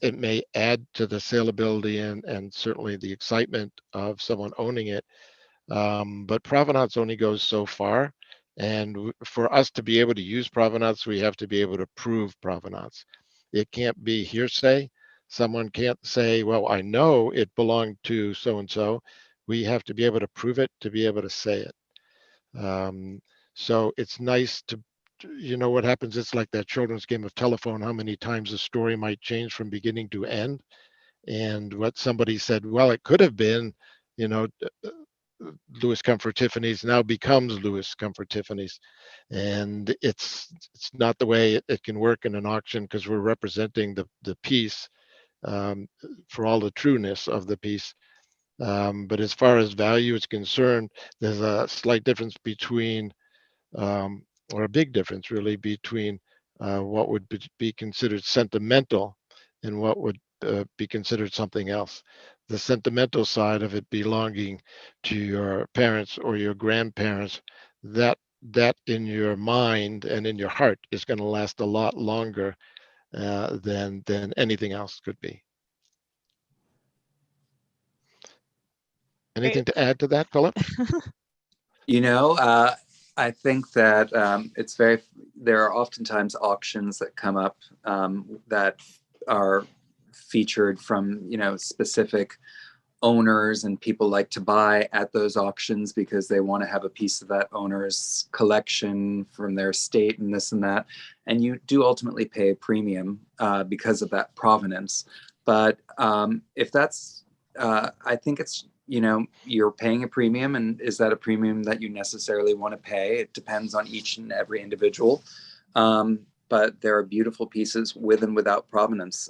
it may add to the saleability and certainly the excitement of someone owning it. But provenance only goes so far. And for us to be able to use provenance, we have to be able to prove provenance. It can't be hearsay. Someone can't say, well, I know it belonged to so-and-so. We have to be able to prove it to be able to say it. So it's nice to, what happens, it's like that children's game of telephone, how many times a story might change from beginning to end. And what somebody said, well, it could have been, Louis Comfort Tiffany's now becomes Louis Comfort Tiffany's, and it's not the way it can work in an auction, because we're representing the piece for all the trueness of the piece. But as far as value is concerned, there's a slight difference between, or a big difference really, between what would be considered sentimental and what would be considered something else. The sentimental side of it belonging to your parents or your grandparents, that in your mind and in your heart is going to last a lot longer than anything else could be. Anything Great. to add to that, Phillip? I think that there are oftentimes auctions that come up that are featured from, specific owners, and people like to buy at those auctions because they want to have a piece of that owner's collection from their estate and this and that. And you do ultimately pay a premium because of that provenance. But if that's, I think it's, you're paying a premium, and is that a premium that you necessarily want to pay? It depends on each and every individual. But there are beautiful pieces with and without provenance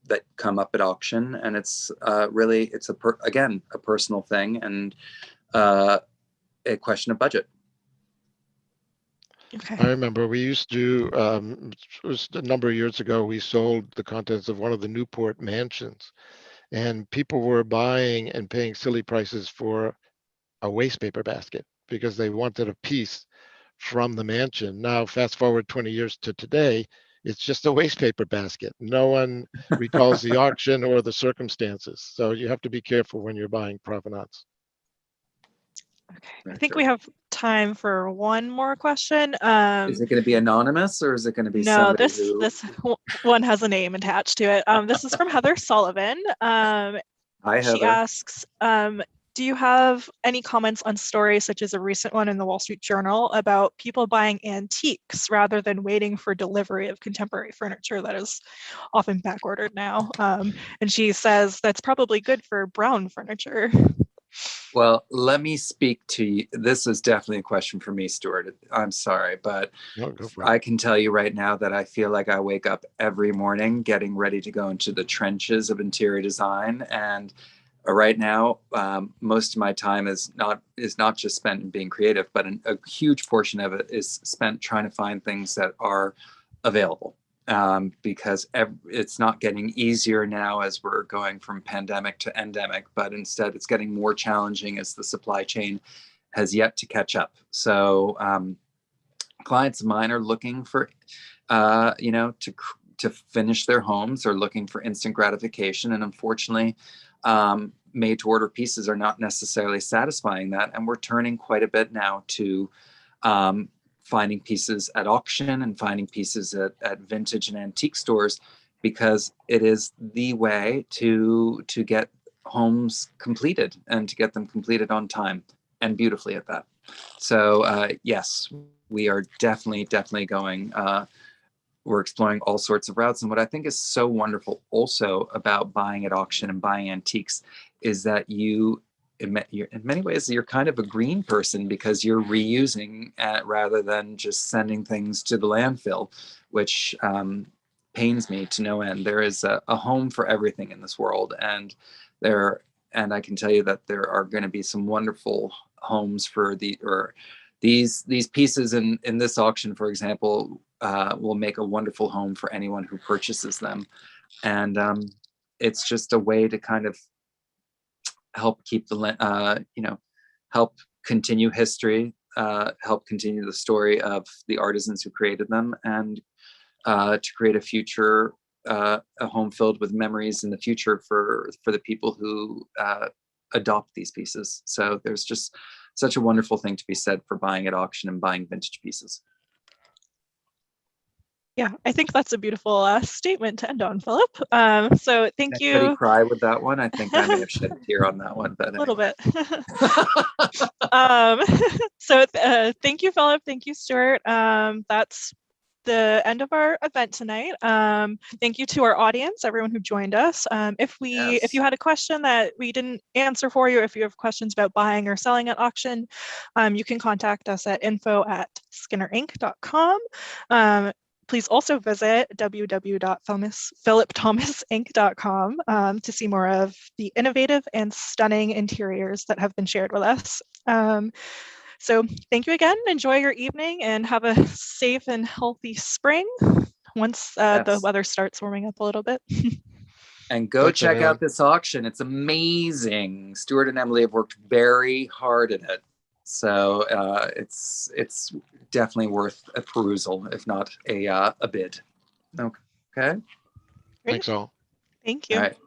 that come up at auction, and it's really, it's again, a personal thing, and a question of budget. Okay. I remember we used to, it was a number of years ago, we sold the contents of one of the Newport mansions, and people were buying and paying silly prices for a waste paper basket because they wanted a piece from the mansion. Now, fast forward 20 years to today, it's just a waste paper basket. No one recalls the auction or the circumstances. So you have to be careful when you're buying provenance. Okay. I think we have time for one more question. Is it going to be anonymous, or is it going to be No, somebody this one has a name attached to it. This is from Heather Sullivan. Hi, She Heather. asks, do you have any comments on stories such as a recent one in the Wall Street Journal about people buying antiques rather than waiting for delivery of contemporary furniture that is often back ordered now? And she says that's probably good for brown furniture. Well, let me speak to you. This is definitely a question for me, Stuart. I'm sorry, but No, go for it. I can tell you right now that I feel like I wake up every morning getting ready to go into the trenches of interior design. And right now, most of my time is not just spent in being creative, but a huge portion of it is spent trying to find things that are available. Because it's not getting easier now as we're going from pandemic to endemic, but instead it's getting more challenging as the supply chain has yet to catch up. So clients of mine are looking for, to finish their homes, or looking for instant gratification. And unfortunately, made to order pieces are not necessarily satisfying that. And we're turning quite a bit now to finding pieces at auction and finding pieces at vintage and antique stores, because it is the way to get homes completed, and to get them completed on time and beautifully at that. So yes, we are definitely going, we're exploring all sorts of routes. And what I think is so wonderful also about buying at auction and buying antiques is that in many ways, you're kind of a green person, because you're reusing rather than just sending things to the landfill, which pains me to no end. There is a home for everything in this world, and I can tell you that there are going to be some wonderful homes for these pieces in this auction, for example, will make a wonderful home for anyone who purchases them. And it's just a way to kind of help keep help continue history, help continue the story of the artisans who created them, and to create a home filled with memories in the future for the people who adopt these pieces. So there's just such a wonderful thing to be said for buying at auction and buying vintage pieces. Yeah, I think that's a beautiful statement to end on, Phillip. So thank you. Anybody cry with that one? I think I may have shed a tear on that one, but a little anyway. bit. So thank you, Phillip. Thank you, Stuart. That's the end of our event tonight. Thank you to our audience, everyone who joined us. If you had a question that we didn't answer for you, if you have questions about buying or selling at auction, you can contact us at info@skinnerinc.com. Please also visit www.philippthomasinc.com to see more of the innovative and stunning interiors that have been shared with us. So thank you again. Enjoy your evening and have a safe and healthy spring once the weather starts warming up a little bit. And go check out this auction. It's amazing. Stuart and Emily have worked very hard at it. So it's definitely worth a perusal, if not a bid. Okay. Thanks all. Thank you. All right.